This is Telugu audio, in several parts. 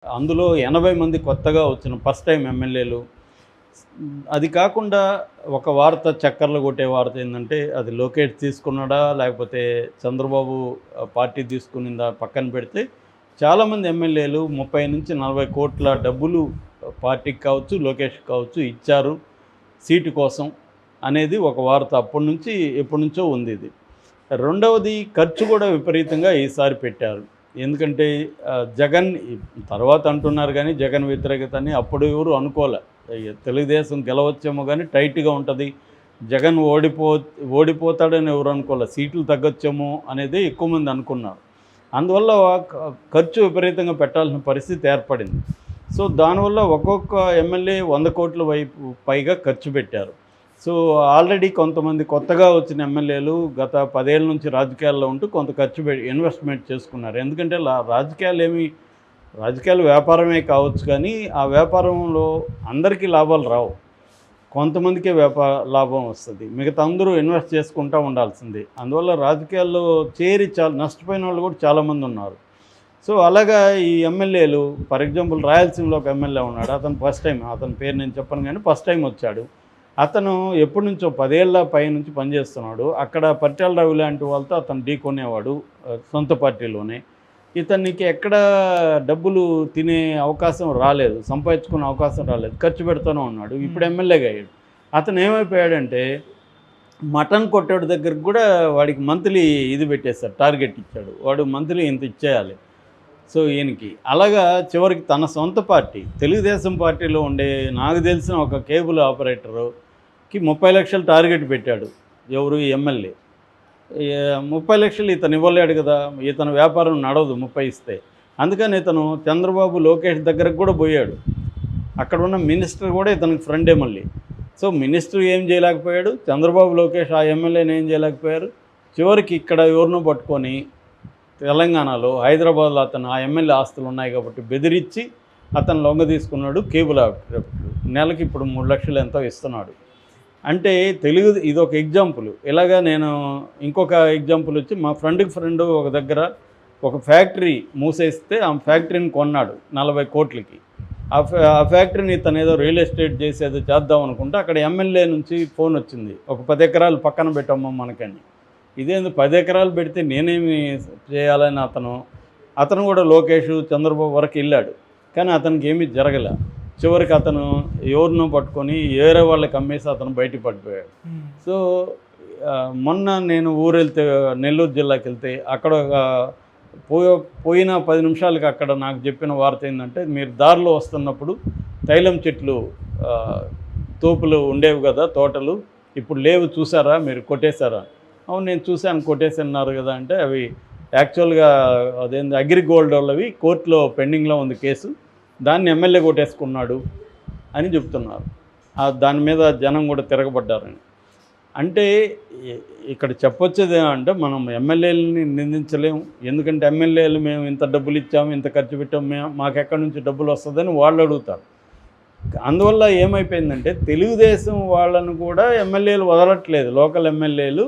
అందులో 80 మంది కొత్తగా వచ్చిన ఫస్ట్ టైం ఎమ్మెల్యేలు. అది కాకుండా ఒక వార్త చక్కర్లు కొట్టే వార్త ఏందంటే, అది లోకేష్ తీసుకున్నాడా? లేకపోతే చంద్రబాబు పార్టీ తీసుకునిందా పక్కన పెడితే, చాలామంది ఎమ్మెల్యేలు 30-40 కోట్ల డబ్బులు పార్టీకి కావచ్చు, లోకేష్‌కి కావచ్చు ఇచ్చారు సీటు కోసం అనేది ఒక వార్త. అప్పటినుంచి ఎప్పటినుంచో ఉంది ఇది. రెండవది ఖర్చు కూడా విపరీతంగా ఈసారి పెట్టారు. ఎందుకంటే జగన్ తర్వాత అంటున్నారు కానీ జగన్ వ్యతిరేకత అని అప్పుడు ఎవరు అనుకోలే. తెలుగుదేశం గెలవచ్చేమో కానీ టైట్‌గా ఉంటుంది. జగన్ ఓడిపోతాడని ఎవరు అనుకోలే. సీట్లు తగ్గొచ్చేమో అనేది ఎక్కువ మంది అనుకున్నారు. అందువల్ల ఖర్చు విపరీతంగా పెట్టాల్సిన పరిస్థితి ఏర్పడింది. సో దానివల్ల ఒక్కొక్క ఎమ్మెల్యే 100 కోట్ల పైగా ఖర్చు పెట్టారు. సో ఆల్రెడీ కొంతమంది కొత్తగా వచ్చిన ఎమ్మెల్యేలు గత 10 ఏళ్ల నుంచి రాజకీయాల్లో ఉంటూ కొంత ఖర్చు ఇన్వెస్ట్మెంట్ చేసుకున్నారు. ఎందుకంటే రాజకీయాలు వ్యాపారమే కావచ్చు కానీ ఆ వ్యాపారంలో అందరికీ లాభాలు రావు. కొంతమందికే లాభం వస్తుంది. మిగతా అందరూ ఇన్వెస్ట్ చేసుకుంటూ ఉండాల్సిందే. అందువల్ల రాజకీయాల్లో చేరి నష్టపోయిన వాళ్ళు కూడా చాలామంది ఉన్నారు. సో అలాగా ఈ ఎమ్మెల్యేలు ఫర్ ఎగ్జాంపుల్ రాయలసీమలో ఒక ఎమ్మెల్యే ఉన్నాడు. అతను ఫస్ట్ టైం, అతని పేరు నేను చెప్పను కానీ ఫస్ట్ టైం వచ్చాడు. అతను ఎప్పటి నుంచో 10 ఏళ్ల పై నుంచి పనిచేస్తున్నాడు. అక్కడ పరిటాల రవి లాంటి వాళ్ళతో అతను ఢీకొనేవాడు సొంత పార్టీలోనే. ఇతనికి ఎక్కడ డబ్బులు తినే అవకాశం రాలేదు, సంపాదించుకునే అవకాశం రాలేదు, ఖర్చు పెడుతూనే ఉన్నాడు. ఇప్పుడు ఎమ్మెల్యేగా అయ్యాడు. అతను ఏమైపోయాడంటే మటన్ కొట్టాడు దగ్గరికి కూడా వాడికి మంత్లీ ఇది పెట్టేశారు, టార్గెట్ ఇచ్చాడు. వాడు మంత్లీ ఇంత ఇచ్చేయాలి. సో ఈయనకి అలాగా చివరికి తన సొంత పార్టీ తెలుగుదేశం పార్టీలో ఉండే నాకు తెలిసిన ఒక కేబుల్ ఆపరేటరుకి 30 లక్షలు టార్గెట్ పెట్టాడు. ఎవరు? ఎమ్మెల్యే. 30 లక్షలు ఇతను ఇవ్వలేడు కదా, ఇతను వ్యాపారం నడవదు 30 ఇస్తే. అందుకని ఇతను చంద్రబాబు లోకేష్ దగ్గరకు కూడా పోయాడు. అక్కడ ఉన్న మినిస్టర్ కూడా ఇతనికి ఫ్రెండే మళ్ళీ. సో మినిస్టర్ ఏం చేయలేకపోయాడు, చంద్రబాబు లోకేష్ ఆ ఎమ్మెల్యేని ఏం చేయలేకపోయారు. చివరికి ఇక్కడ ఎవరినో పట్టుకొని తెలంగాణలో హైదరాబాద్లో అతను ఆ ఎమ్మెల్యే ఆస్తులు ఉన్నాయి కాబట్టి బెదిరించి అతను లొంగ తీసుకున్నాడు. కేబుల్ ఆపరేటర్ నెలకి ఇప్పుడు 3 లక్షలు ఎంతో ఇస్తున్నాడు. అంటే ఇదొక ఎగ్జాంపుల్. ఇలాగా నేను ఇంకొక ఎగ్జాంపుల్ వచ్చి మా ఫ్రెండ్ ఒక దగ్గర ఒక ఫ్యాక్టరీ మూసేస్తే ఆ ఫ్యాక్టరీని కొన్నాడు 40 కోట్లకి. ఆ ఫ్యాక్టరీని ఇతను ఏదో రియల్ ఎస్టేట్ చేసేదో చేద్దాం అనుకుంటే అక్కడ ఎమ్మెల్యే నుంచి ఫోన్ వచ్చింది, ఒక 10 ఎకరాలు పక్కన పెట్టమ్మా మనకని. ఇదేంది 10 ఎకరాలు పెడితే నేనేమి చేయాలని అతను కూడా లోకేష్ చంద్రబాబు వరకు వెళ్ళాడు. కానీ అతనికి ఏమీ జరగలే. చివరికి అతను ఎవరినో పట్టుకొని వేరే వాళ్ళకి అమ్మేసి అతను బయటికి పడిపోయాడు. సో మొన్న నేను నెల్లూరు జిల్లాకి వెళ్తే అక్కడ పోయిన 10 నిమిషాలకి అక్కడ నాకు చెప్పిన వార్త ఏంటంటే, మీరు దారిలో వస్తున్నప్పుడు తైలం చెట్లు తోపులు ఉండేవి కదా, తోటలు ఇప్పుడు లేవు, చూసారా మీరు, కొట్టేశారా? అవును నేను చూశాను, కొట్టేసన్నారు కదా అంటే, అవి యాక్చువల్గా అదేంది అగ్రిగోల్డ్ వాళ్ళవి కోర్టులో పెండింగ్లో ఉంది కేసు, దాన్ని ఎమ్మెల్యే కొట్టేసుకున్నాడు అని చెప్తున్నారు. దాని మీద జనం కూడా తిరగబడ్డారని. అంటే ఇక్కడ చెప్పొచ్చేది ఏమంటే, మనం ఎమ్మెల్యేలని నిందించలేము. ఎందుకంటే ఎమ్మెల్యేలు మేము ఇంత డబ్బులు ఇచ్చాము, ఇంత ఖర్చు పెట్టాము, మాకెక్కడి నుంచి డబ్బులు వస్తుందని వాళ్ళు అడుగుతారు. అందువల్ల ఏమైపోయిందంటే తెలుగుదేశం వాళ్ళను కూడా ఎమ్మెల్యేలు వదలట్లేదు. లోకల్ ఎమ్మెల్యేలు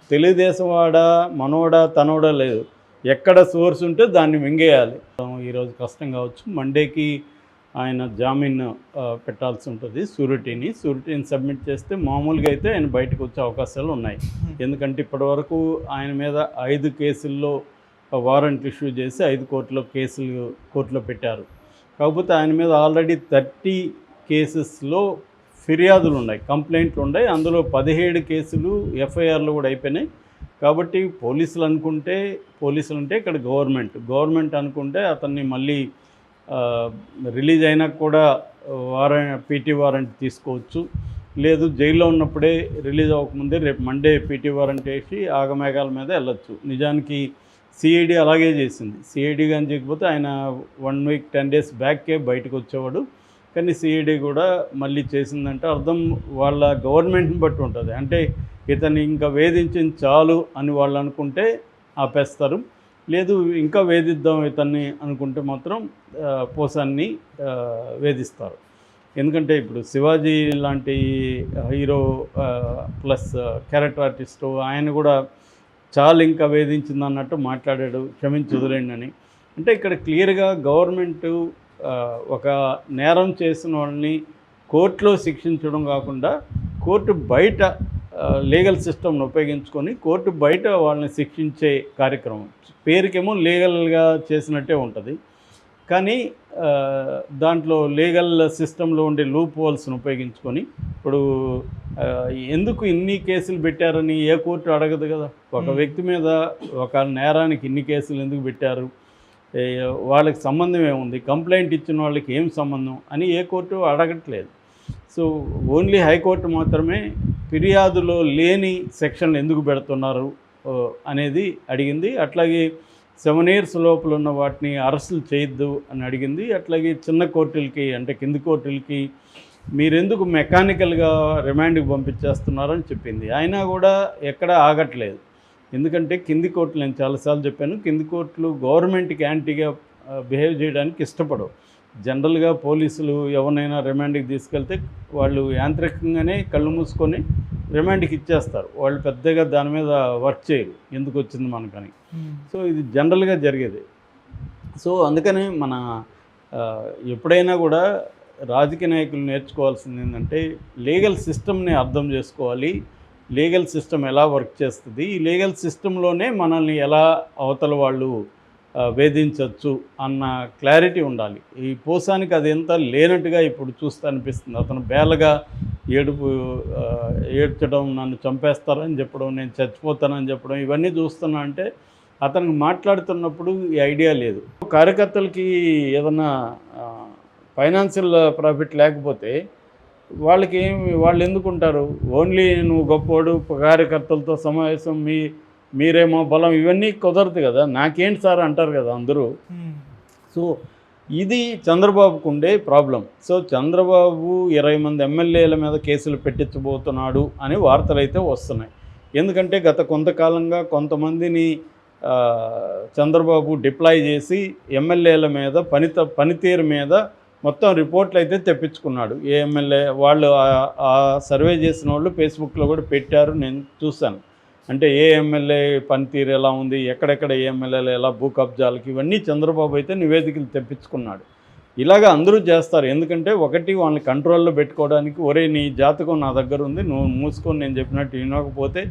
తెలుగుదేశం వాడా మనోడా తనోడా లేదు, ఎక్కడ సోర్స్ ఉంటే దాన్ని మింగేయాలి. ఈరోజు కష్టం కావచ్చు, మండేకి ఆయన జామీన్ పెట్టాల్సి ఉంటుంది. షూరిటీని సబ్మిట్ చేస్తే మామూలుగా అయితే ఆయన బయటకు వచ్చే అవకాశాలు ఉన్నాయి. ఎందుకంటే ఇప్పటివరకు ఆయన మీద 5 కేసుల్లో వారెంట్ ఇష్యూ చేసి 5 కేసులు కోర్టులో పెట్టారు. కాకపోతే ఆయన మీద ఆల్రెడీ 30 కేసెస్లో ఫిర్యాదులు ఉన్నాయి, కంప్లైంట్లు ఉన్నాయి. అందులో 17 కేసులు ఎఫ్ఐఆర్లు కూడా అయిపోయినాయి. కాబట్టి పోలీసులు అంటే ఇక్కడ గవర్నమెంట్ అనుకుంటే అతన్ని మళ్ళీ రిలీజ్ అయినా కూడా పీటీ వారెంట్ తీసుకోవచ్చు. లేదు జైల్లో ఉన్నప్పుడే రిలీజ్ అవ్వకముందే రేపు మండే పీటీ వారెంట్ వేసి ఆగమేఘాల మీద వెళ్ళొచ్చు. నిజానికి సిఐడి అలాగే చేసింది. సిఐడి కానీ చేయకపోతే ఆయన 1 వీక్ 10 డేస్ బ్యాక్కే బయటకు వచ్చేవాడు. కానీ సిఐడి కూడా మళ్ళీ చేసిందంటే అర్థం వాళ్ళ గవర్నమెంట్ని బట్టి ఉంటుంది. అంటే ఇతన్ని ఇంకా వేధించింది చాలు అని వాళ్ళు అనుకుంటే ఆపేస్తారు. లేదు ఇంకా వేధిద్దాం ఇతన్ని అనుకుంటే మాత్రం పోసాన్ని వేధిస్తారు. ఎందుకంటే ఇప్పుడు శివాజీ లాంటి హీరో ప్లస్ క్యారెక్టర్ ఆర్టిస్టు ఆయన కూడా చాలా ఇంకా వేధించింది అన్నట్టు మాట్లాడాడు, క్షమించి వదిలేండి అని. అంటే ఇక్కడ క్లియర్గా గవర్నమెంటు ఒక నేరం చేసిన వాళ్ళని కోర్టులో శిక్షించడం కాకుండా కోర్టు బయట లీగల్ సిస్టమ్ను ఉపయోగించుకొని కోర్టు బయట వాళ్ళని శిక్షించే కార్యక్రమం. పేరుకేమో లీగల్గా చేసినట్టే ఉంటుంది, కానీ దాంట్లో లీగల్ సిస్టంలో ఉండే లూప్ హోల్స్ను ఉపయోగించుకొని ఇప్పుడు ఎందుకు ఇన్ని కేసులు పెట్టారని ఏ కోర్టు అడగదు కదా. ఒక వ్యక్తి మీద ఒక నేరానికి ఇన్ని కేసులు ఎందుకు పెట్టారు, వాళ్ళకి సంబంధం ఏముంది, కంప్లైంట్ ఇచ్చిన వాళ్ళకి ఏం సంబంధం అని ఏ కోర్టు అడగట్లేదు. సో ఓన్లీ హైకోర్టు మాత్రమే ఫిర్యాదులో లేని సెక్షన్లు ఎందుకు పెడుతున్నారు అనేది అడిగింది. అట్లాగే 7 years లోపల ఉన్న వాటిని అరెస్టులు చేయొద్దు అని అడిగింది. అట్లాగే చిన్న కోర్టులకి అంటే కింది కోర్టులకి మీరెందుకు మెకానికల్గా రిమాండ్కి పంపించేస్తున్నారని చెప్పింది. అయినా కూడా ఎక్కడ ఆగట్లేదు. ఎందుకంటే కింది కోర్టులు, నేను చాలాసార్లు చెప్పాను, కింది కోర్టులు గవర్నమెంట్కి యాంటీగా బిహేవ్ చేయడానికి ఇష్టపడవు. జనరల్గా పోలీసులు ఎవరినైనా రిమాండ్కి తీసుకెళ్తే వాళ్ళు యాంత్రికంగానే కళ్ళు మూసుకొని రిమాండ్కి ఇచ్చేస్తారు. వాళ్ళు పెద్దగా దాని మీద వర్క్ చేయరు, ఎందుకు వచ్చింది మనకని. సో ఇది జనరల్గా జరిగేది. సో అందుకని మన ఎప్పుడైనా కూడా రాజకీయ నాయకులు నేర్చుకోవాల్సింది ఏంటంటే లీగల్ సిస్టమ్ని అర్థం చేసుకోవాలి. లీగల్ సిస్టమ్ ఎలా వర్క్ చేస్తుంది, ఈ లీగల్ సిస్టంలోనే మనల్ని ఎలా అవతల వాళ్ళు వేధించవచ్చు అన్న క్లారిటీ ఉండాలి. ఈ పోసానికి అది ఎంత లేనట్టుగా ఇప్పుడు చూస్తే అనిపిస్తుంది. అతను బేలగా ఏడ్చడం, నన్ను చంపేస్తారని చెప్పడం, నేను చచ్చిపోతానని చెప్పడం, ఇవన్నీ చూస్తున్నా అంటే అతనికి మాట్లాడుతున్నప్పుడు ఈ ఐడియా లేదు. కార్యకర్తలకి ఏదన్నా ఫైనాన్షియల్ ప్రాఫిట్ లేకపోతే వాళ్ళకి వాళ్ళు ఎందుకుంటారు? ఓన్లీ నువ్వు గొప్పోడు, కార్యకర్తలతో సమావేశం, మీరేమో బలం, ఇవన్నీ కుదరదు కదా. నాకేంటి సార్ అంటారు కదా అందరూ. సో ఇది చంద్రబాబుకు ఉండే ప్రాబ్లం. సో చంద్రబాబు 20 మంది ఎమ్మెల్యేల మీద కేసులు పెట్టించబోతున్నాడు అని వార్తలు అయితే వస్తున్నాయి. ఎందుకంటే గత కొంతకాలంగా కొంతమందిని చంద్రబాబు డిప్లాయ్ చేసి ఎమ్మెల్యేల మీద పనితీరు మీద మొత్తం రిపోర్ట్లు అయితే తెప్పించుకున్నాడు. ఏ ఎమ్మెల్యే వాళ్ళు ఆ సర్వే చేసిన వాళ్ళు ఫేస్బుక్లో కూడా పెట్టారు, నేను చూశాను. అంటే ఏ ఎమ్మెల్యే పనితీరు ఎలా ఉంది, ఎక్కడెక్కడ ఏ ఎమ్మెల్యేలు ఎలా భూ కబ్జాలకి, ఇవన్నీ చంద్రబాబు అయితే నివేదికలు తెప్పించుకున్నాడు. ఇలాగా అందరూ చేస్తారు. ఎందుకంటే ఒకటి వాళ్ళని కంట్రోల్లో పెట్టుకోవడానికి, ఒరే నీ జాతకం నా దగ్గర ఉంది, నువ్వు మూసుకొని నేను చెప్పినట్టు వినకపోతే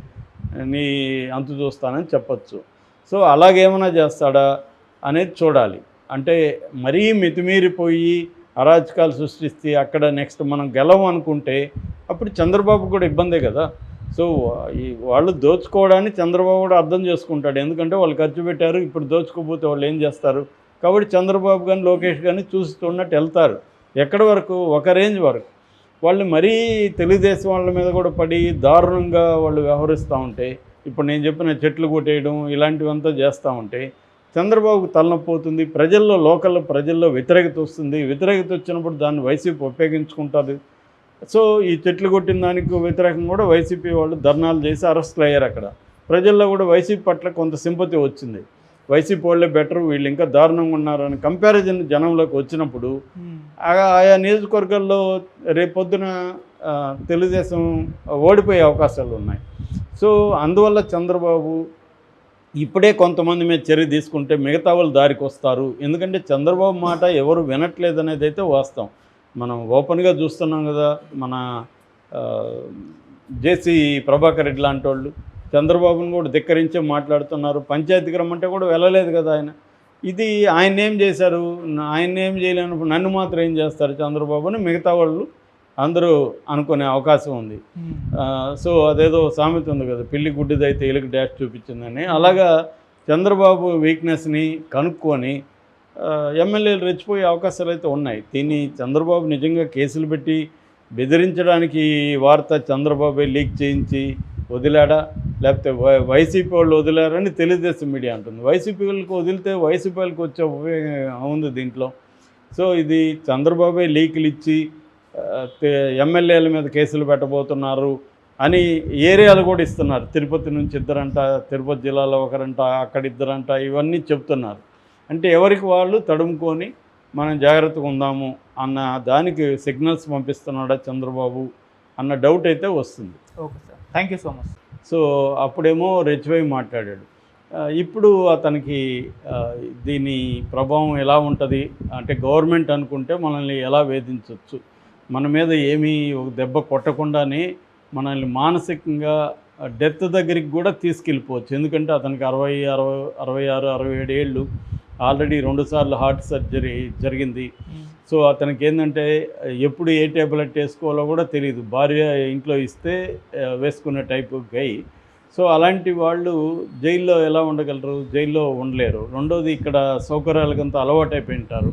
నీ అంతు చూస్తానని చెప్పచ్చు. సో అలాగేమైనా చేస్తాడా అనేది చూడాలి. అంటే మరీ మితిమీరిపోయి అరాచకాలు సృష్టిస్తే అక్కడ నెక్స్ట్ మనం గెలవం అనుకుంటే అప్పుడు చంద్రబాబు కూడా ఇబ్బందే కదా. సో వాళ్ళు దోచుకోవడాన్ని చంద్రబాబు కూడా అర్థం చేసుకుంటాడు. ఎందుకంటే వాళ్ళు ఖర్చు పెట్టారు, ఇప్పుడు దోచుకోకపోతే వాళ్ళు ఏం చేస్తారు. కాబట్టి చంద్రబాబు కానీ లోకేష్ కానీ చూస్తున్నట్టు వెళ్తారు. ఎక్కడి వరకు? ఒక రేంజ్ వరకు. వాళ్ళు మరీ తెలుగుదేశం వాళ్ళ మీద కూడా పడి దారుణంగా వాళ్ళు వ్యవహరిస్తూ ఉంటే, ఇప్పుడు నేను చెప్పిన చెట్లు కొట్టేయడం ఇలాంటివంతా చేస్తూ ఉంటే చంద్రబాబుకు తలనొప్పి అవుతుంది. లోకల్ ప్రజల్లో వ్యతిరేకత వస్తుంది. వ్యతిరేకత వచ్చినప్పుడు దాన్ని వైసీపీ ఉపయోగించుకుంటుంది. సో ఈ చెట్లు కొట్టిన దానికి వ్యతిరేకంగా కూడా వైసీపీ వాళ్ళు ధర్నాలు చేసి అరెస్టులు అయ్యారు. అక్కడ ప్రజల్లో కూడా వైసీపీ పట్ల కొంత సింపతి వచ్చింది. వైసీపీ వాళ్ళే బెటరు, వీళ్ళు ఇంకా దారుణంగా ఉన్నారని కంపారిజన్ జనంలోకి వచ్చినప్పుడు ఆయా నియోజకవర్గాల్లో రేపొద్దున తెలుగుదేశం ఓడిపోయే అవకాశాలు ఉన్నాయి. సో అందువల్ల చంద్రబాబు ఇప్పుడే కొంతమంది మీద చర్య తీసుకుంటే మిగతా వాళ్ళు దారికి వస్తారు. ఎందుకంటే చంద్రబాబు మాట ఎవరు వినట్లేదు అనేది అయితే వాస్తవం. మనం ఓపెన్గా చూస్తున్నాం కదా. మన జేసీ ప్రభాకర్ రెడ్డి లాంటి వాళ్ళు చంద్రబాబును కూడా ధిక్కరించే మాట్లాడుతున్నారు. పంచాయతీకి రమ్మంటే కూడా వెళ్ళలేదు కదా ఆయన. ఇది ఆయన ఏం చేశారు, ఆయన ఏం చేయలేనప్పుడు నన్ను మాత్రం ఏం చేస్తారు చంద్రబాబుని మిగతా వాళ్ళు అందరూ అనుకునే అవకాశం ఉంది. సో అదేదో సామెత ఉంది కదా, పిల్లి గుడ్డిదైతే ఎలుగు డాష్ చూపించిందని. అలాగా చంద్రబాబు వీక్నెస్ని కనుక్కొని ఎమ్మెల్యేలు రెచ్చిపోయే అవకాశాలు అయితే ఉన్నాయి. దీన్ని చంద్రబాబు నిజంగా కేసులు పెట్టి బెదిరించడానికి వార్త చంద్రబాబే లీక్ చేయించి వదిలాడా, లేకపోతే వైసీపీ వాళ్ళు వదిలారని తెలుగుదేశం మీడియా అంటుంది. వైసీపీ వాళ్ళకి వదిలితే వైసీపీ వాళ్ళకి వచ్చే ఉపయోగం ఉంది దీంట్లో. సో ఇది చంద్రబాబే లీకులు ఇచ్చి ఎమ్మెల్యేల మీద కేసులు పెట్టబోతున్నారు అని ఏరియాలు కూడా ఇస్తున్నారు. తిరుపతి నుంచి ఇద్దరంట, తిరుపతి జిల్లాలో ఒకరంట, అక్కడ ఇద్దరంట, ఇవన్నీ చెప్తున్నారు. అంటే ఎవరికి వాళ్ళు తడుముకొని మనం జాగ్రత్తగా ఉందాము అన్న దానికి సిగ్నల్స్ పంపిస్తున్నాడా చంద్రబాబు అన్న డౌట్ అయితే వస్తుంది. Okay sir, thank you so much. So అప్పుడేమో రెచ్చిపోయి మాట్లాడాడు. ఇప్పుడు అతనికి దీని ప్రభావం ఎలా ఉంటుంది అంటే గవర్నమెంట్ అనుకుంటే మనల్ని ఎలా వేధించవచ్చు, మన మీద ఏమీ ఒక దెబ్బ కొట్టకుండానే మనల్ని మానసికంగా డెత్ దగ్గరికి కూడా తీసుకెళ్ళిపోవచ్చు. ఎందుకంటే అతనికి 66, 67 ఏళ్ళు, ఆల్రెడీ 2 సార్లు హార్ట్ సర్జరీ జరిగింది. సో అతనికి ఏంటంటే ఎప్పుడు ఏ టాబ్లెట్ వేసుకోవాలో కూడా తెలియదు. భార్య ఇంట్లో ఇస్తే వేసుకునే టైపు గై. సో అలాంటి వాళ్ళు జైల్లో ఎలా ఉండగలరు? జైల్లో ఉండలేరు. రెండోది ఇక్కడ సౌకర్యాలకంతా అలవాటైపోయి ఉంటారు.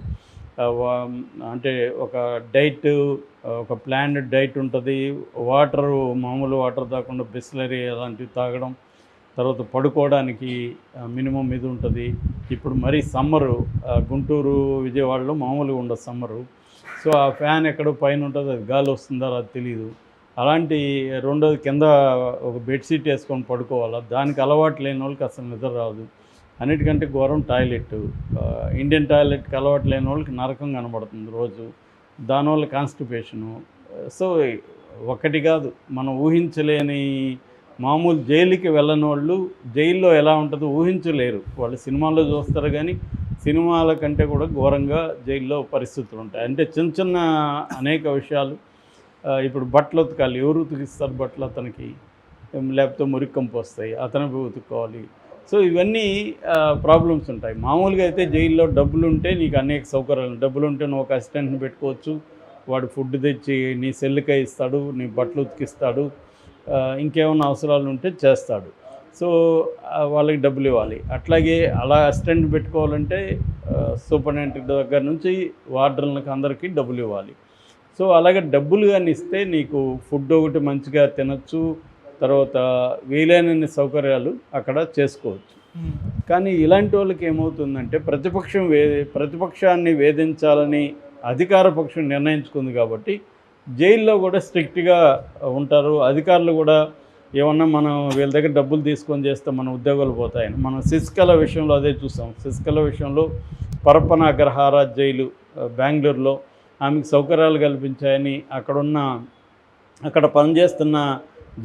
అంటే ఒక డైట్, ఒక ప్లాన్డ్ డైట్ ఉంటుంది. వాటరు మామూలు వాటర్ తాగకుండా బిస్లరీ అలాంటివి తాగడం. తర్వాత పడుకోవడానికి మినిమం ఇది ఉంటుంది. ఇప్పుడు మరీ సమ్మరు గుంటూరు, విజయవాడలో మామూలుగా ఉండదు సమ్మరు. సో ఆ ఫ్యాన్ ఎక్కడో పైన ఉంటుంది, అది గాలి వస్తుందో అది తెలియదు. అలాంటి రెండోది కింద ఒక బెడ్షీట్ వేసుకొని పడుకోవాలా, దానికి అలవాటు లేని వాళ్ళకి అసలు నిద్ర రాదు. అన్నిటికంటే ఘోరం టాయిలెట్. ఇండియన్ టాయిలెట్కి అలవాటు లేని వాళ్ళకి నరకం కనబడుతుంది రోజు. దానివల్ల కాన్స్టిపేషను. సో ఒకటి కాదు, మనం ఊహించలేని మామూలు జైలుకి వెళ్ళని వాళ్ళు జైల్లో ఎలా ఉంటుందో ఊహించలేరు. వాళ్ళు సినిమాల్లో చూస్తారు కానీ సినిమాల కంటే కూడా ఘోరంగా జైల్లో పరిస్థితులు ఉంటాయి. అంటే చిన్న చిన్న అనేక విషయాలు. ఇప్పుడు బట్టలు ఉతకాలి, ఎవరు ఉతికిస్తారు బట్టలు? అతనికి లేకపోతే మురికి కంపు వస్తాయి, అతనికి ఉతుక్కోవాలి. సో ఇవన్నీ ప్రాబ్లమ్స్ ఉంటాయి. మామూలుగా అయితే జైల్లో డబ్బులు ఉంటే నీకు అనేక సౌకర్యాలు. డబ్బులు ఉంటే నువ్వు ఒక అసిస్టెంట్ని పెట్టుకోవచ్చు, వాడు ఫుడ్ తెచ్చి నీ సెల్లుకే ఇస్తాడు, నీ బట్టలు ఉతికిస్తాడు, ఇంకేమైనా అవసరాలు ఉంటే చేస్తాడు. సో వాళ్ళకి డబ్బులు ఇవ్వాలి. అట్లాగే అలా అసిస్టెంట్ పెట్టుకోవాలంటే సూపరింటెండెంట్ దగ్గర నుంచి వార్డర్లకు అందరికీ డబ్బులు ఇవ్వాలి. సో అలాగే డబ్బులు కానీ ఇస్తే నీకు ఫుడ్ ఒకటి మంచిగా తినచ్చు, తర్వాత వీలైనన్ని సౌకర్యాలు అక్కడ చేసుకోవచ్చు. కానీ ఇలాంటి వాళ్ళకి ఏమవుతుందంటే ప్రతిపక్షాన్ని వేధించాలని అధికార పక్షం నిర్ణయించుకుంది కాబట్టి జైల్లో కూడా స్ట్రిక్ట్గా ఉంటారు. అధికారులు కూడా ఏమన్నా మనం వీళ్ళ దగ్గర డబ్బులు తీసుకొని చేస్తే మన ఉద్యోగాలు పోతాయని. మనం శశికళ విషయంలో అదే చూసాం. శశికళ విషయంలో పరప్పన అగ్రహార జైలు బెంగళూరులో ఆమెకు సౌకర్యాలు కల్పించాయని అక్కడ పనిచేస్తున్న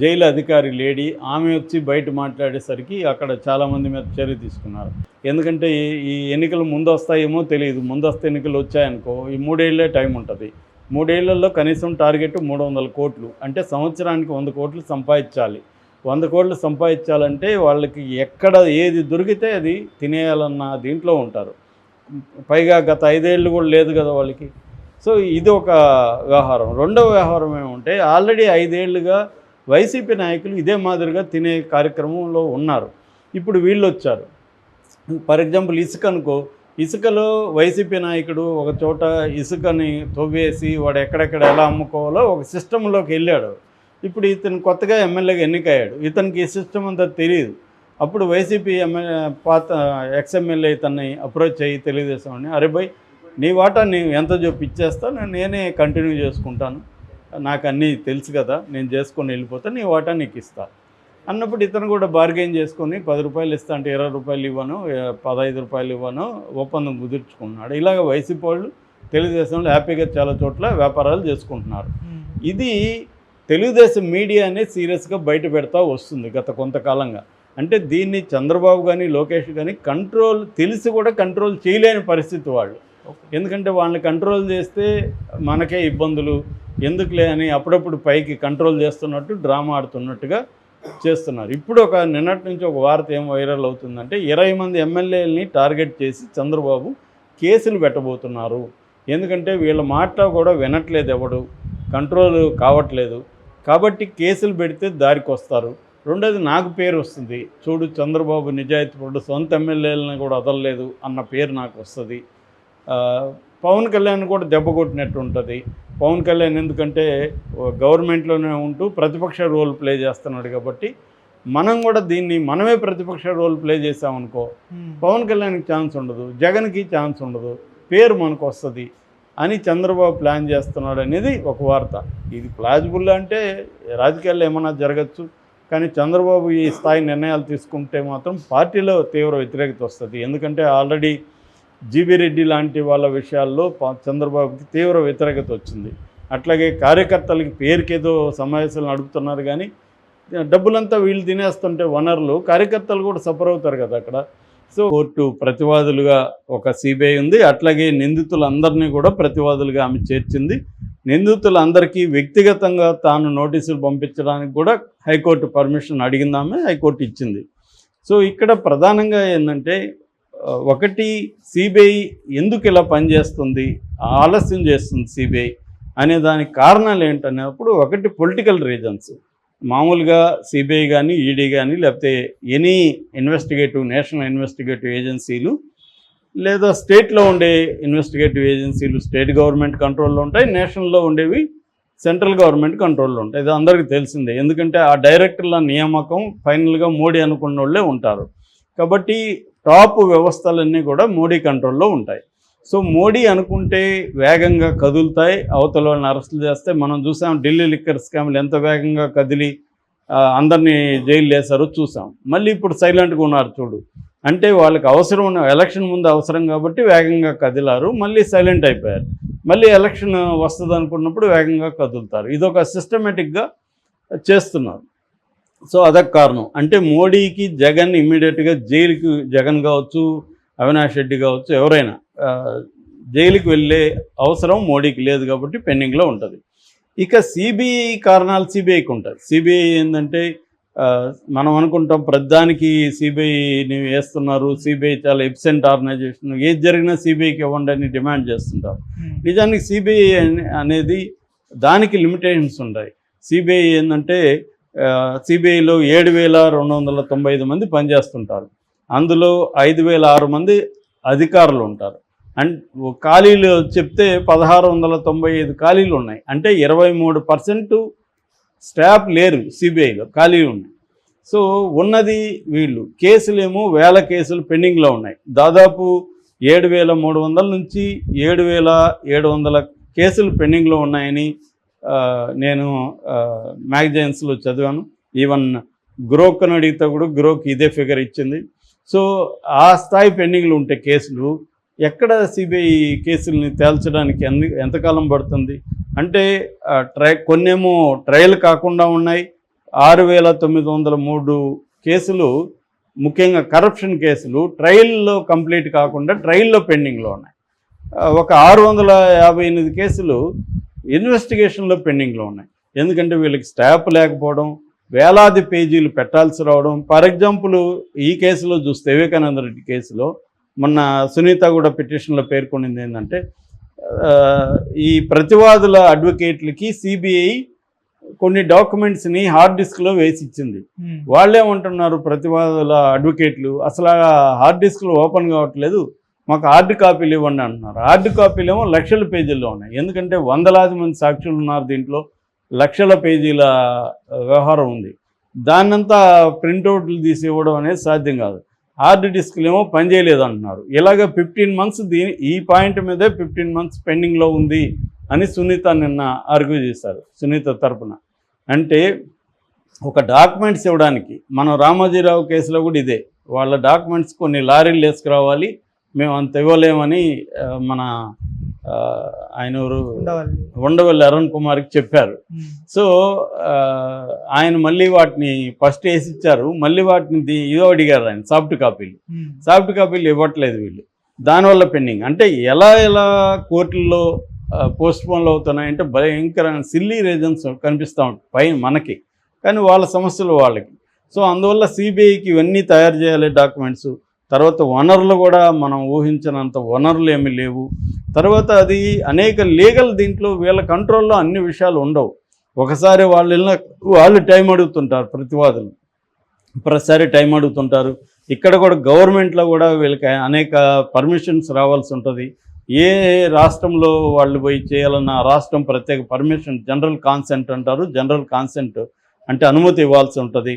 జైలు అధికారి లేడీ ఆమె వచ్చి బయట మాట్లాడేసరికి అక్కడ చాలామంది మీద చర్య తీసుకున్నారు. ఎందుకంటే ఈ ఎన్నికలు ముందు వస్తాయేమో తెలియదు. ముందస్తు ఎన్నికలు వచ్చాయనుకో ఈ 3 ఏళ్ళే టైం ఉంటుంది. 3 ఏళ్లలో కనీసం టార్గెట్ 300 కోట్లు, అంటే సంవత్సరానికి 100 కోట్లు సంపాదించాలి. 100 కోట్లు సంపాదించాలంటే వాళ్ళకి ఎక్కడ ఏది దొరికితే అది తినేయాలన్న దీంట్లో ఉంటారు. పైగా గత 5 ఏళ్ళు కూడా లేదు కదా వాళ్ళకి. సో ఇది ఒక వ్యవహారం. రెండవ వ్యవహారం ఏమంటే ఆల్రెడీ 5 ఏళ్ళుగా వైసీపీ నాయకులు ఇదే మాదిరిగా తినే కార్యక్రమంలో ఉన్నారు. ఇప్పుడు వీళ్ళు వచ్చారు. ఫర్ ఎగ్జాంపుల్ ఇసుక అనుకో, ఇసుకలో వైసీపీ నాయకుడు ఒక చోట ఇసుకని తవ్వేసి వాడు ఎక్కడెక్కడ ఎలా అమ్ముకోవాలో ఒక సిస్టంలోకి వెళ్ళాడు. ఇప్పుడు ఇతను కొత్తగా ఎమ్మెల్యేగా ఎన్నికయ్యాడు, ఇతనికి ఈ సిస్టమ్ అంతా తెలియదు. అప్పుడు వైసీపీ ఎక్స్ఎమ్మెల్యే ఇతన్ని అప్రోచ్ అయ్యి తెలుగుదేశం అని, అరే భయ్ నీ వాటా నేను ఎంత చెప్పి ఇచ్చేస్తా, నేనే కంటిన్యూ చేసుకుంటాను, నాకు అన్నీ తెలుసు కదా, నేను చేసుకొని వెళ్ళిపోతా, నీ వాటా నీకు ఇస్తా అన్నప్పుడు ఇతను కూడా బార్గెన్ చేసుకొని 10 రూపాయలు ఇస్తా అంటే 20 రూపాయలు ఇవ్వను, 15 రూపాయలు ఇవ్వను ఒప్పందం కుదుర్చుకున్నాడు. ఇలాగ వైసీపీ వాళ్ళు తెలుగుదేశంలో హ్యాపీగా చాలా చోట్ల వ్యాపారాలు చేసుకుంటున్నారు. ఇది తెలుగుదేశం మీడియా అనేది సీరియస్గా బయట పెడతా వస్తుంది గత కొంతకాలంగా. అంటే దీన్ని చంద్రబాబు కానీ లోకేష్ కానీ తెలిసి కూడా కంట్రోల్ చేయలేని పరిస్థితి వాళ్ళు. ఎందుకంటే వాళ్ళని కంట్రోల్ చేస్తే మనకే ఇబ్బందులు, ఎందుకులే అని అప్పుడప్పుడు పైకి కంట్రోల్ చేస్తున్నట్టు డ్రామా ఆడుతున్నట్టుగా చేస్తున్నారు. ఇప్పుడు నిన్నటి నుంచి ఒక వార్త ఏం వైరల్ అవుతుందంటే 20 మంది ఎమ్మెల్యేలని టార్గెట్ చేసి చంద్రబాబు కేసులు పెట్టబోతున్నారు. ఎందుకంటే వీళ్ళ మాట కూడా వినట్లేదు, ఎవడు కంట్రోల్ కావట్లేదు కాబట్టి కేసులు పెడితే దారికి వస్తారు. రెండోది నాకు పేరు వస్తుంది, చూడు చంద్రబాబు నిజాయితీపరుడు, సొంత ఎమ్మెల్యేలను కూడా వదలలేదు అన్న పేరు నాకు వస్తుంది. పవన్ కళ్యాణ్ కూడా దెబ్బ కొట్టినట్టు ఉంటుంది. పవన్ కళ్యాణ్ ఎందుకంటే గవర్నమెంట్లోనే ఉంటూ ప్రతిపక్ష రోల్ ప్లే చేస్తున్నాడు కాబట్టి మనం కూడా మనమే ప్రతిపక్ష రోల్ ప్లే చేసామనుకో పవన్ కళ్యాణ్కి ఛాన్స్ ఉండదు, జగన్కి ఛాన్స్ ఉండదు, పేరు మనకు వస్తుంది అని చంద్రబాబు ప్లాన్ చేస్తున్నాడు అనేది ఒక వార్త. ఇది ప్లాజిబుల్ అంటే రాజకీయాల్లో ఏమన్నా జరగచ్చు, కానీ చంద్రబాబు ఈ స్థాయి నిర్ణయాలు తీసుకుంటే మాత్రం పార్టీలో తీవ్ర వ్యతిరేకత వస్తుంది. ఎందుకంటే ఆల్రెడీ జీబీ రెడ్డి లాంటి వాళ్ళ విషయాల్లో చంద్రబాబుకి తీవ్ర వ్యతిరేకత వచ్చింది. అట్లాగే కార్యకర్తలకి పేరుకేదో సమావేశాలు నడుపుతున్నారు కానీ డబ్బులంతా వీళ్ళు తినేస్తుంటే వనరులు, కార్యకర్తలు కూడా సఫర్ అవుతారు కదా అక్కడ. సో కోర్టు ప్రతివాదులుగా ఒక సిబిఐ ఉంది, అట్లాగే నిందితులందరినీ కూడా ప్రతివాదులుగా ఆమె చేర్చింది. నిందితులందరికీ వ్యక్తిగతంగా తాను నోటీసులు పంపించడానికి కూడా హైకోర్టు పర్మిషన్ అడిగిందామె, హైకోర్టు ఇచ్చింది. సో ఇక్కడ ప్రధానంగా ఏంటంటే ఒకటి, సిబిఐ ఎందుకు ఇలా పనిచేస్తుంది, ఆలస్యం చేస్తుంది సిబిఐ అనే దానికి కారణాలు ఏంటనేప్పుడు, ఒకటి పొలిటికల్ రీజన్స్. మామూలుగా సిబిఐ కానీ, ఈడీ కానీ, లేకపోతే ఎనీ నేషనల్ ఇన్వెస్టిగేటివ్ ఏజెన్సీలు లేదా స్టేట్లో ఉండే ఇన్వెస్టిగేటివ్ ఏజెన్సీలు స్టేట్ గవర్నమెంట్ కంట్రోల్లో ఉంటాయి, నేషనల్లో ఉండేవి సెంట్రల్ గవర్నమెంట్ కంట్రోల్లో ఉంటాయి. ఇది అందరికీ తెలిసిందే, ఎందుకంటే ఆ డైరెక్టర్ల నియామకం ఫైనల్గా మోడీ అనుకున్న వాళ్ళే ఉంటారు. కాబట్టి టాప్ వ్యవస్థలన్నీ కూడా మోడీ కంట్రోల్లో ఉంటాయి. సో మోడీ అనుకుంటే వేగంగా కదులుతాయి, అవతల వాళ్ళని అరెస్టులు చేస్తే. మనం చూసాం ఢిల్లీ లిక్కర్ స్కామ్లు ఎంత వేగంగా కదిలి అందరినీ జైలు వేశారో చూసాం. మళ్ళీ ఇప్పుడు సైలెంట్గా ఉన్నారు చూడు. అంటే వాళ్ళకి అవసరం ఉన్న, ఎలక్షన్ ముందు అవసరం కాబట్టి వేగంగా కదిలారు, మళ్ళీ సైలెంట్ అయిపోయారు. మళ్ళీ ఎలక్షన్ వస్తుంది అనుకున్నప్పుడు వేగంగా కదులుతారు. ఇదొక సిస్టమేటిక్గా చేస్తున్నారు. సో అదొక కారణం. అంటే మోడీకి జగన్ ఇమ్మీడియట్గా జైలుకి, జగన్ కావచ్చు, అవినాష్ రెడ్డి కావచ్చు, ఎవరైనా జైలుకి వెళ్ళే అవసరం మోడీకి లేదు కాబట్టి పెండింగ్లో ఉంటుంది. ఇక సిబిఐ కారణాలు సిబిఐకి ఉంటుంది. సిబిఐ ఏంటంటే మనం అనుకుంటాం ప్రతిదానికి సిబిఐని వేస్తున్నారు, సిబిఐ చాలా ఎబ్సెంట్ ఆర్గనైజేషన్, ఏది జరిగినా సిబిఐకి ఇవ్వండి అని డిమాండ్ చేస్తుంటారు. నిజానికి సిబిఐ అనేది దానికి లిమిటేషన్స్ ఉంటాయి. సిబిఐ ఏంటంటే సిబిఐలో 7,295 మంది పనిచేస్తుంటారు. అందులో 5,006 మంది అధికారులు ఉంటారు. అండ్ ఖాళీలు చెప్తే 1,695 ఖాళీలు ఉన్నాయి. అంటే 23% స్టాఫ్ లేరు సిబిఐలో, ఖాళీలు ఉన్నాయి. సో ఉన్నది వీళ్ళు. కేసులేమో 1000 కేసులు పెండింగ్లో ఉన్నాయి. దాదాపు 7,300 నుంచి 7,700 కేసులు పెండింగ్లో ఉన్నాయని నేను మ్యాగజైన్స్లో చదివాను. ఈవెన్ గ్రోక్ను అడిగితే కూడా గ్రోక్ ఇదే ఫిగర్ ఇచ్చింది. సో ఆ స్థాయి పెండింగ్లు ఉంటే కేసులు, ఎక్కడ సిబిఐ కేసుల్ని తేల్చడానికి ఎంతకాలం పడుతుంది? అంటే కొన్నేమో ట్రయల్ కాకుండా ఉన్నాయి. 6,903 కేసులు, ముఖ్యంగా కరప్షన్ కేసులు ట్రయల్లో కంప్లీట్ కాకుండా ట్రయల్లో పెండింగ్లో ఉన్నాయి. ఒక 658 కేసులు ఇన్వెస్టిగేషన్లో పెండింగ్లో ఉన్నాయి. ఎందుకంటే వీళ్ళకి స్టాఫ్ లేకపోవడం, వేలాది పేజీలు పెట్టాల్సి రావడం. ఫర్ ఎగ్జాంపుల్ ఈ కేసులో చూస్తే, వివేకానంద రెడ్డి కేసులో మొన్న సునీత కూడా పిటిషన్లో పేర్కొనింది ఏంటంటే, ఈ ప్రతివాదుల అడ్వకేట్లకి సిబిఐ కొన్ని డాక్యుమెంట్స్ని హార్డ్ డిస్క్లో వేసి ఇచ్చింది. వాళ్ళేమంటున్నారు ప్రతివాదుల అడ్వకేట్లు, అసలు హార్డ్ డిస్క్లు ఓపెన్ కావట్లేదు, మాకు హార్డ్ కాపీలు ఇవ్వండి అంటున్నారు. హార్డ్ కాపీలు ఏమో లక్షల పేజీల్లో ఉన్నాయి. ఎందుకంటే వందలాది మంది సాక్షులు ఉన్నారు దీంట్లో, లక్షల పేజీల వ్యవహారం ఉంది. దాన్నంతా ప్రింట్అవుట్లు తీసి ఇవ్వడం అనేది సాధ్యం కాదు. హార్డ్ డిస్క్లు ఏమో పనిచేయలేదు అంటున్నారు. ఇలాగ 15 months ఈ పాయింట్ మీదే 15 months పెండింగ్లో ఉంది అని సునీత నిన్న ఆర్గ్యూ చేశారు, సునీత తరపున. అంటే ఒక డాక్యుమెంట్స్ ఇవ్వడానికి, మనం రామోజీరావు కేసులో కూడా ఇదే, వాళ్ళ డాక్యుమెంట్స్ కొన్ని లారీలు వేసుకురావాలి, మేము అంత ఇవ్వలేమని మన ఆయన ఉండవల్లి అరుణ్ కుమార్కి చెప్పారు. సో ఆయన మళ్ళీ వాటిని ఫస్ట్ వేసి ఇచ్చారు, మళ్ళీ వాటిని ఇదో అడిగారు ఆయన, సాఫ్ట్ కాపీలు ఇవ్వట్లేదు వీళ్ళు. దానివల్ల పెండింగ్. అంటే ఎలా కోర్టుల్లో పోస్ట్పోన్లు అవుతున్నాయంటే భయంకరమైన సిల్లీ రీజన్స్ కనిపిస్తూ ఉంటాయి పైన మనకి, కానీ వాళ్ళ సమస్యలు వాళ్ళకి. సో అందువల్ల సిబిఐకి ఇవన్నీ తయారు చేయాలి డాక్యుమెంట్స్. తర్వాత వనరులు కూడా మనం ఊహించినంత వనరులు ఏమీ లేవు. తర్వాత అది అనేక లీగల్, దీంట్లో వీళ్ళ కంట్రోల్లో అన్ని విషయాలు ఉండవు. ఒకసారి వాళ్ళు టైం అడుగుతుంటారు, ప్రతివాదులు ప్రతిసారి టైం అడుగుతుంటారు. ఇక్కడ కూడా గవర్నమెంట్లో కూడా వీళ్ళకి అనేక పర్మిషన్స్ రావాల్సి ఉంటుంది. ఏ రాష్ట్రంలో వాళ్ళు పోయి చేయాలన్న రాష్ట్రం ప్రత్యేక పర్మిషన్, జనరల్ కాన్సెంట్ అంటారు. జనరల్ కాన్సెంట్ అంటే అనుమతి ఇవ్వాల్సి ఉంటుంది.